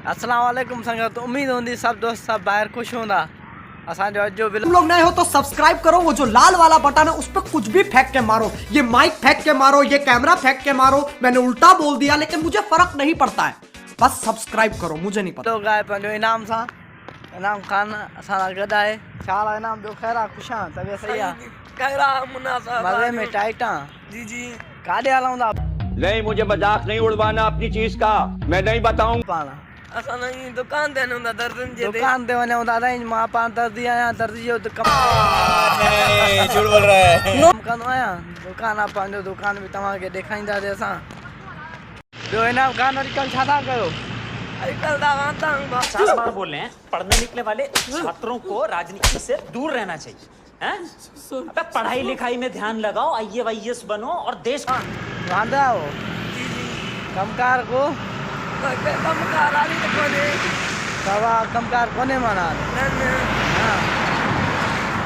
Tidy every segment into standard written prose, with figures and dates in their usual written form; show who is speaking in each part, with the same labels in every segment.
Speaker 1: अस्सलाम वालेकुम संगत, उम्मीद होंदी सब दोस्त सब बाहर खुश होंदा। असांजो जो
Speaker 2: तुम लोग नए हो तो सब्सक्राइब करो, वो जो लाल वाला बटन है उस पर कुछ भी फेंक के मारो, ये माइक फेंक के मारो, ये कैमरा फेंक के मारो। मैंने उल्टा बोल दिया लेकिन मुझे फर्क नहीं पड़ता है, बस सब्सक्राइब करो, मुझे नहीं पता।
Speaker 1: लोग आए पंजो इनाम सा इनाम खान असां गदा है शाला इनाम दो खैरा खुशा तबे सही है
Speaker 3: खैरा मुनाफा
Speaker 1: मजे में टाइटा
Speaker 3: जी जी
Speaker 1: काडे आलांदा
Speaker 4: नहीं, मुझे मजाक नहीं उड़वाना अपनी चीज का, मैं नहीं बताऊं।
Speaker 1: पाना
Speaker 3: असां नहीं दुकान ते न दर्जन जे
Speaker 1: दुकान ते वने दादा इन मां पान दर्दी आया दर्दी जो तो कम
Speaker 5: नहीं झूठ बोल रहा है।
Speaker 1: कम कनो आया दुकान आप पंजो दुकान भी तमा के दिखाइंदा दे असां जो इनाम खान कल छाता कयो
Speaker 3: कल दा वाता
Speaker 6: 50 बार बोल रहे हैं, पढ़ने निकले वाले छात्रों को राजनीति से दूर रहना चाहिए हैं? अबे पढ़ाई लिखाई में ध्यान लगाओ, IAS बनो और देश
Speaker 1: वांदा हो कमकार को
Speaker 3: कम कराली तो कोने
Speaker 1: तवा कमकार कोने माना
Speaker 3: नन
Speaker 1: हां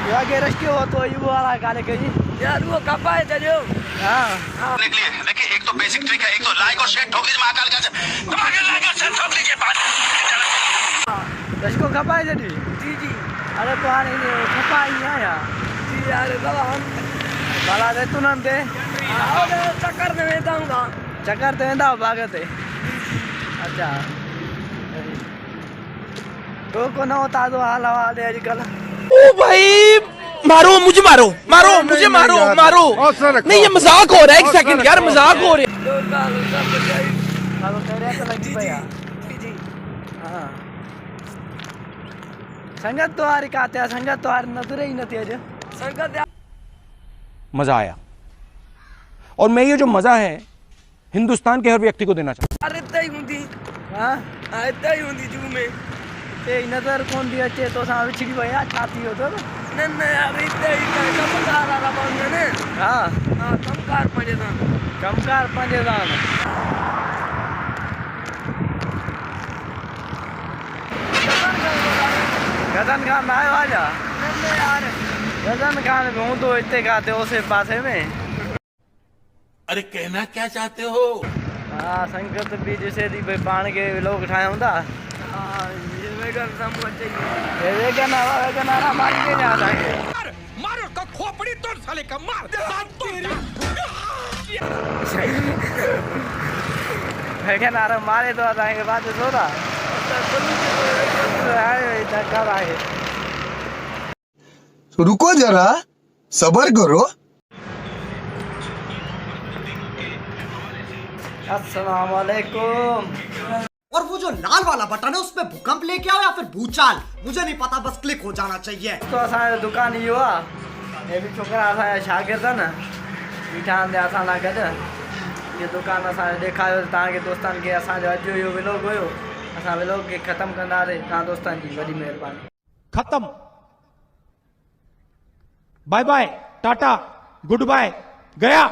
Speaker 1: यो आगे रस्ते हो तो यू वाला काले के जी
Speaker 3: यार वो कपाए चलो
Speaker 1: हां
Speaker 7: देखिए देखिए, एक तो बेसिक ट्रिक है, एक तो लाइक और शेयर ठोक दीजिए महाकाल का धमाके, लाइक और शेयर ठोक दीजिए
Speaker 1: दशको खपाए जदी
Speaker 3: जी जी
Speaker 1: अरे तो आने खपाई आया
Speaker 3: जी यार बाबा हम
Speaker 1: बाला दे तू नन दे
Speaker 3: और चक्कर में जाऊंगा
Speaker 1: चक्कर ते वेंदा भागते अच्छा तो को न होता तो हाल हवा दे आजकल
Speaker 5: ओ भाई मारो मुझे, मारो मारो मुझे, मारो मारो। नहीं ये मजाक हो रहा है, एक सेकंड यार, मजाक हो रहा है।
Speaker 3: लोग सब जाई
Speaker 1: हां तेरे तो लगी भैया
Speaker 3: जी जी
Speaker 1: हां संगत तो आरी काते संगत तो आर नजर ही नहीं आज
Speaker 3: संगत
Speaker 5: मजा आया, और मैं ये जो मजा है हिंदुस्तान के हर व्यक्ति को देना चाहता
Speaker 3: अरे तई हुंदी
Speaker 1: हां
Speaker 3: तई हुंदी जू में
Speaker 1: ते नजर कौन दी अचे तो सा विछड़ी भैया छाती हो तो
Speaker 3: नन यार तई कम करा बंद ने
Speaker 1: हां
Speaker 3: हां कम कार पड़े था
Speaker 1: कमकार पंजे दान गजन खान आयो आजा
Speaker 3: यार
Speaker 1: गजन खान हूँ तो इतने खाते उसे पासे में
Speaker 7: अरे कहना क्या चाहते हो?
Speaker 1: हाँ संगत भी जैसे दी भाई पान के लोग उठाए होंदा
Speaker 3: हां ये वेगन समझ चाहिए
Speaker 1: ये वेगन आरा मार के जा जाके
Speaker 5: मारो का खोपड़ी तोड़ साले का, मार
Speaker 1: वेगन आरा मारे तो जाएंगे बाद में सोदा धक्का आए
Speaker 8: रुको जरा, सबर करो।
Speaker 1: अस्सलाम वालेकुम।
Speaker 2: और वो जो लाल वाला बटन है उस पे भूकंप लेके आओ या फिर भूचाल, मुझे नहीं पता, बस क्लिक हो जाना चाहिए।
Speaker 1: तो असांजो दुकान ही हुआ ये भी छोकरा असांजा शागिर्द न बीठा दे असां ना गॾु ये दुकान असांखे ॾेखारियो तव्हांखे दोस्तनि खे असांजो अॼु इहो व्लॉग हुयो असां व्लॉग खे ख़तमु कंदासीं तव्हां दोस्तनि जी वॾी महिरबानी।
Speaker 5: खत्म, bye bye, ta-ta, goodbye, गया।